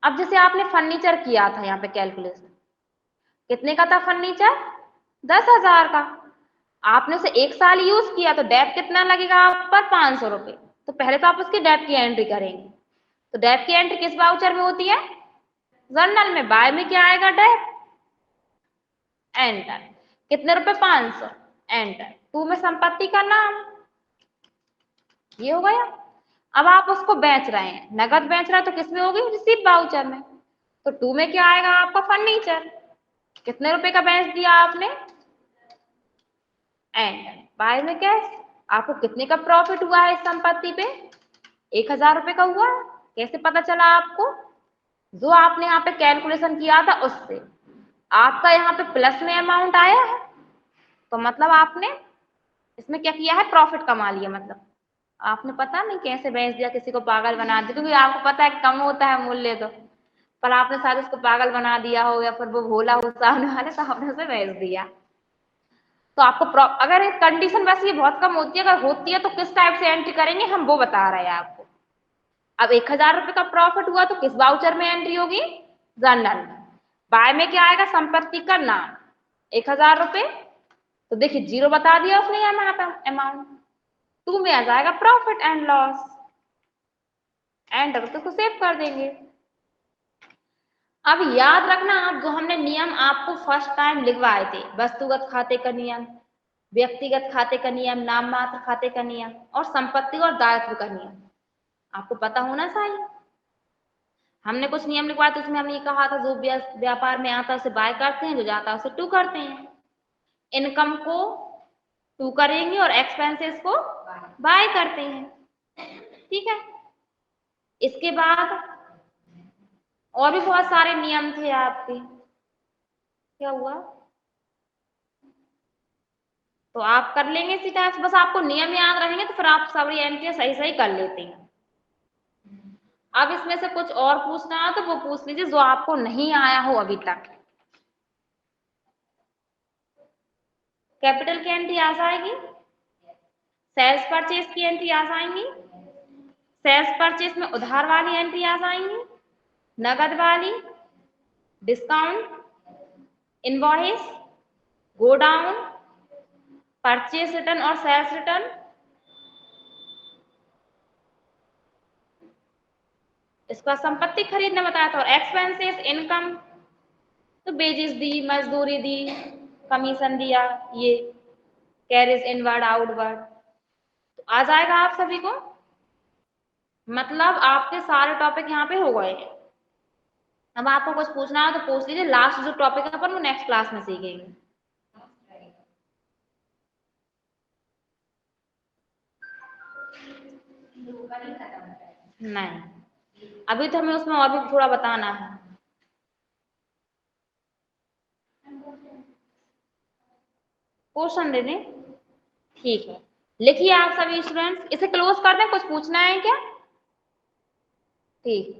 अब जैसे आपने फर्नीचर किया था यहाँ पे कैलकुलेशन, कितने का था फर्नीचर? 10,000 का। आपने उसे 1 साल यूज किया तो डेप कितना लगेगा आप पर? 500 रुपए। तो पहले तो आप उसकी डेप की एंट्री करेंगे। तो डेप की एंट्री किस वाउचर में होती है? जर्नल में। बाय में क्या आएगा? डेप। एंटर। कितने रुपए? 500। एंटर। टू में संपत्ति का नाम, ये हो गया। अब आप उसको बेच रहे हैं, नगद बेच रहे हैं, तो किसमें होगी? रिसीट वाउचर में। तो टू में क्या आएगा आपका? फर्नीचर। कितने रुपए का बेच दिया आपने? एंटर। बाय में कैश। आपको कितने का प्रॉफिट हुआ है इस संपत्ति पे? 1,000 रुपए का हुआ है। कैसे पता चला आपको? जो आपने यहाँ पे कैलकुलेशन किया था उससे आपका यहाँ पे प्लस में अमाउंट आया है, तो मतलब आपने इसमें क्या किया है? प्रॉफिट कमा लिया। मतलब आपने पता नहीं कैसे बेच दिया, किसी को पागल बना दिया, क्योंकि आपको पता है कम होता है मूल्य तो, पर आपने शायद उसको पागल बना दिया हो, या फिर वो भोला हो सामने वाले, तो आपने उसे बेच दिया। तो आपको अगर एक कंडीशन वैसे ये बहुत कम होती है, अगर होती है तो किस टाइप से एंट्री करेंगे हम वो बता रहे हैं आपको। अब 1,000 रुपए का प्रॉफिट हुआ तो किस वाउचर में एंट्री होगी? जर्नल। बाय में क्या आएगा? संपत्ति का नाम। 1,000 रुपए, तो देखिए जीरो बता दिया उसने यहाँ पे अमाउंट। टू में आ जाएगा प्रॉफिट एंड लॉस। एंटर तो उसको सेव कर देंगे। अब याद रखना, आप जो हमने नियम आपको फर्स्ट टाइम लिखवाए थे, वस्तुगत खाते का नियम, व्यक्तिगत खाते का नियम, नाम मात्र खाते का नियम, और संपत्ति और दायित्व का नियम, आपको पता होना चाहिए। हमने कुछ नियम लिखवाए तो उसमें हमने ये कहा था जो व्यापार में आता है उसे बाय करते हैं, जो जाता है उसे टू करते हैं। इनकम को टू करेंगे और एक्सपेंसेस को बाय करते हैं। ठीक है। इसके बाद और भी बहुत सारे नियम थे आपके। क्या हुआ? तो आप कर लेंगे इसी टाइप से, बस आपको नियम याद रहेंगे तो फिर आप सारी एंट्री सही सही कर लेते हैं। अब इसमें से कुछ और पूछना है तो वो पूछ लीजिए जो आपको नहीं आया हो अभी तक। कैपिटल की एंट्री आ जाएगी, सेल्स परचेज की एंट्री आ जाएंगी, सेल्स परचेज में उधार वाली एंट्री आ जाएंगी, नगद वाली, discount, invoice, godown, purchase return और सेल्स रिटर्न, इसका संपत्ति खरीदना बताया था, और एक्सपेंसेस, इनकम, तो बेजिस दी, मजदूरी दी, कमीशन दिया, ये कैरेज इनवर्ड आउटवर्ड, तो आ जाएगा आप सभी को। मतलब आपके सारे टॉपिक यहाँ पे हो गए हैं। अब आपको कुछ पूछना हो तो पूछ लीजिए, लास्ट जो टॉपिक है अपन वो नेक्स्ट क्लास में सीखेंगे। नहीं, अभी तो हमें उसमें और भी थोड़ा बताना है। क्वेश्चन दे दें? ठीक है, लिखिए आप सभी स्टूडेंट्स। इसे क्लोज कर दें? कुछ पूछना है क्या? ठीक।